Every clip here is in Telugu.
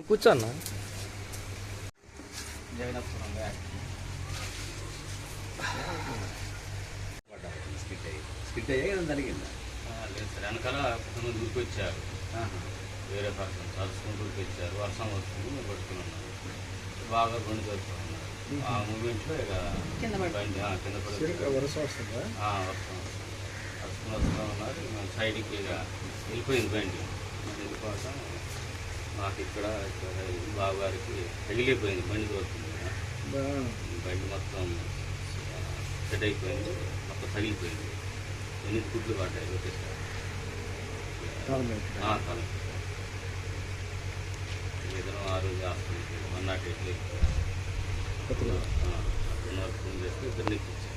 కూర్చోన్నా స్కిట్ అయ్యా జరిగిందా? లేదు సార్, వెనకాల కొంతమంది ఊరికొచ్చారు, వేరే పర్సన్ చదువుకుంటూ ఊరికొచ్చారు. వర్షం వస్తుంది, మేము పట్టుకుని ఉన్నాము. బాగా గుండె దొరుకుతున్నారు. ఆ మూమెంట్లో ఇక బండి కింద పడి వర్షం వస్తూ ఉన్నారు. మేము సైడ్కి ఇక వెళ్ళిపోయింది బండి. వెళ్ళిపోవడం మాకు ఇక్కడ బావగారికి తగిలిపోయింది. బండి దొరుకుతుంది, బండి మొత్తం సెట్ అయిపోయింది, మొత్తం తగిలిపోయింది. 8 కుట్లు పడ్డాయి ఒకేసారి. తల ఏదైనా ఆ రోజు హాస్పిటల్కి 108 ఫోన్ చేస్తే ఇద్దరు ఎక్కించారు.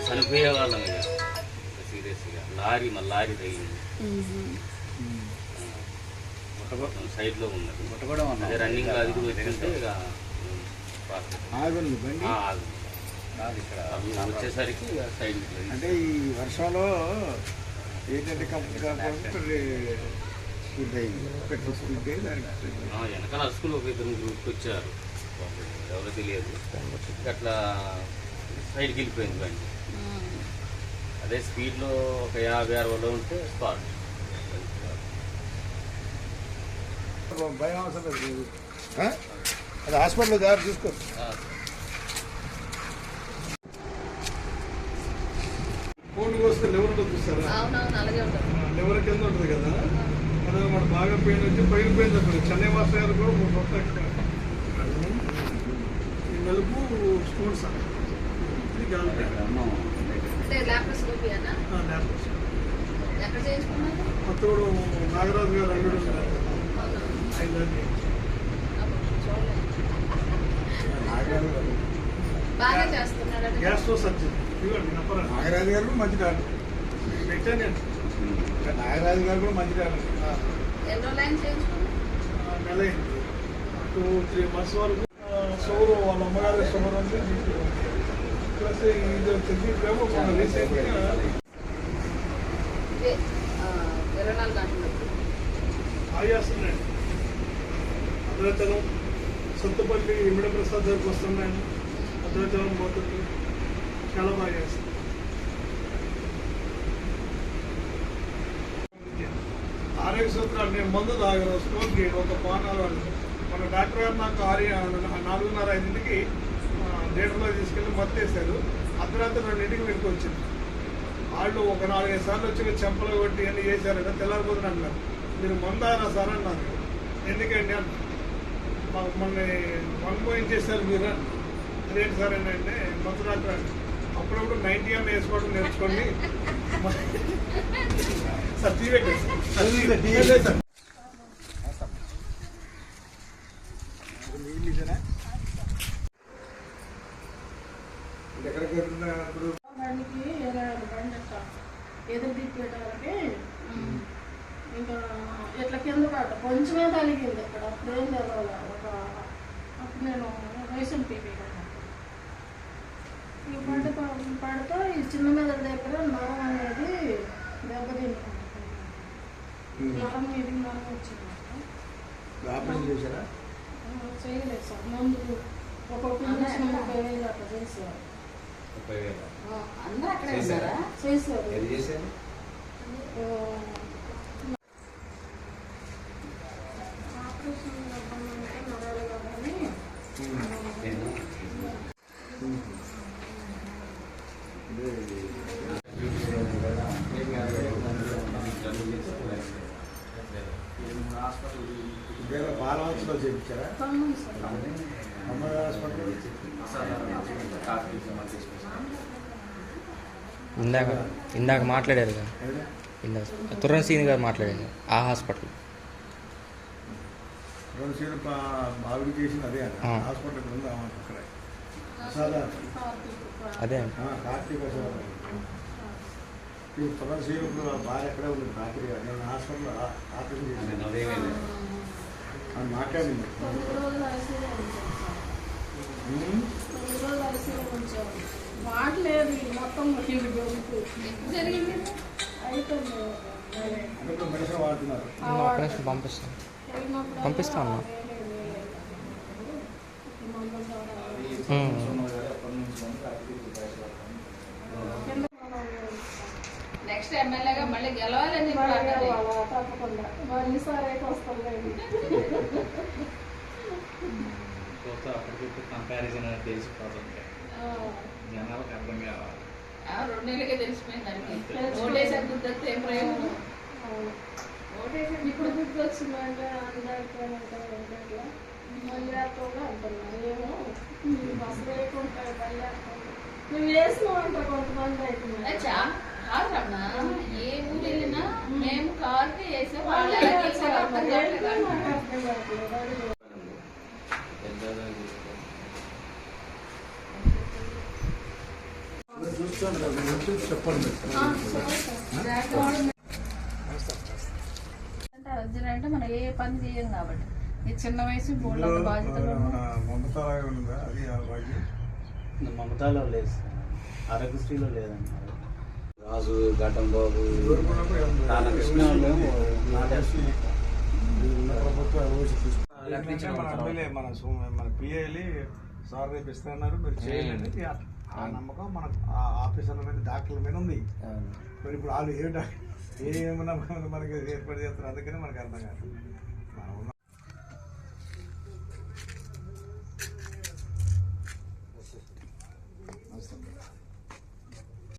చనిపోయే వాళ్ళం ఇక సీరియస్గా. లారీ తగిలింది, సైడ్లో ఉన్నది. అదే రన్నింగ్ అది కూడా వచ్చింటే ఇక వచ్చేసరికి సైడ్. అంటే ఈ వర్షంలో ఏంటంటే వెనకాల అరుసుకుని ఒక ఇద్దరు వచ్చారు, ఎవరో తెలియదు. అట్లా సైడ్కి వెళ్ళిపోయింది బండి. అదే స్పీడ్లో ఒక 50-60లో ఉంటే స్పాట్. భయం అవసరం లేదు, అది హాస్పిటల్లో దారి చూసుకో. ఫోన్ వస్తే లెవెల్ ఉంటుంది చూస్తారా? లెవెల్ కింద ఉంటుంది కదా, అది మన బాగా పెయిన్ వచ్చి పగిలిపోయింది. అప్పుడు చెన్నై మాస్టర్ గారు కూడా మొత్తం ఈ నలుపు స్టోన్స్ కొత్తగూడు నాగరాజు గారు అల్లుడు గ్యాస్ట్రో సర్జన్. నాగరాజు గారు కూడా మంచి డాక్టర్ పెట్టాను. నాగరాజు గారు కూడా మంచి డాక్టర్. నెల 2-3 months వరకు షుగర్, వాళ్ళ అమ్మగారి షుగర్ అంటే ప్లస్ ఇది వచ్చింది. ఇప్పుడేమో రీసెంట్గా ఆయాస్తుందండి. అద్వైతనం సొంతపల్లి ఇమిడ ప్రసాద్ దగ్గరకు వస్తున్నాను. అద్వైతనం పోతుంది, చాలా బాగా చేస్తుంది. ఆరోగ్య సూత్రాలు నేను మందు తాగను, స్టోర్కి ఒక పానాలు. మన డాక్టర్ గారు నాకు 4:30-5కి థియేటర్లో తీసుకెళ్ళి మత్తేశారు. అర్ధరాత్రి 2ంటికి వెనుక వచ్చింది. వాళ్ళు ఒక 4-5 సార్లు వచ్చి చెంపలు కొట్టి అన్నీ చేశారట. తెల్లారిపోతుంది అంటున్నారు. మీరు మందారా సార్ అన్నారు. ఎందుకండి అన్న, మాకు మొన్న 1 point చేశారు మీరు. అదేంటి సార్ ఏంటంటే మందు డాక్టర్ అండి, అప్పుడప్పుడు 90 అన్న వేసుకోవడం నేర్చుకోండి సార్. తీవేట్లేదు సార్. ఎక్కడికి వెళ్తున్నప్పుడు ఎదురు తిప్పేటోళ్ళకి ఇంకా ఇట్లా కింద పడ్డ కొంచెమే తగిలింది ఇక్కడ. అప్పుడేం తెలవాలి. అప్పుడు నేను రేషన్ టీవీ ఈ పడితే ఈ చిన్న మీద దగ్గర నరం అనేది దెబ్బతింది. నరం ఇది నరం వచ్చింది. చేయలేదు సార్. మందు ఒక్కొక్క ఇంజక్షన్ 30,000 అట్లా చేశారు. చేశారు. ఆపరేషన్ నరాలు కానీ బాలవంశలో చేయించారా? ఇందాక మాట్లాడారు కదా, ఇందాక తుర్రన్ సీని గారు మాట్లాడారు ఆ హాస్పిటల్. రెండు సీన్ బావిడి చేసింది అదే హాస్పిటల్ ఉంది అక్కడ. అదే కార్తీక తులసి సీను భార్య ఎక్కడే ఉంది. రాత్రి నేను హాస్పిటల్లో ఆపరేషన్ చేశాను అని మాట్లాడింది. మాట్లేదు మొత్తం జరిగింది. అయిపోయింది. వాడుతున్నారు. ఒక్క నిమిషం పంపిస్తాను. పంపిస్తా అన్నా. నెక్స్ట్ ఎమ్మెల్యేగా మళ్ళీ గెలవాలని తప్పకుండా మరి ఈసారి అయితే వస్తాను. కంపారిజన్ తెలిసిపోతుంది, జనాలకు అర్థం కావాలి. 2 నెలలకే తెలిసిపోయింది దానికి. ఓటేసారి గుర్తొస్తే ఏం ప్రయోజనం? ఓటేసారి ఇప్పుడు గుర్తు వచ్చిందంటే అందరికీ మళ్ళీ కూడా అంటున్నారు ఏమో బస్సు వేయకుంటారు మళ్ళీ మేము వేసినాం అంటారు కొంతమంది అవుతున్నారు. కాదమ్మా, ఏ ఊరు వెళ్ళినా మేము కార్కి వేసే వాళ్ళు చెప్పండి. అంటే మనం ఏ పని చేయం కాబట్టి ఈ చిన్న వయసు బోర్డు బాధ్యతలు మమతాలో లేదు, ఆరోగ్యశ్రీలో లేదన్నారు. రాజు ఘటం బాబు మన పిఏలి సార్ రేపు ఇస్తున్నారు మీరు చేయాలండి. ఆ నమ్మకం మన ఆఫీసర్ల మీద డాక్టర్ల మీద ఉంది. మరి ఇప్పుడు వాళ్ళు ఏమన్నా మనకి ఏర్పాటు చేస్తారు, అందుకని మనకు అర్థం కాదు. మనం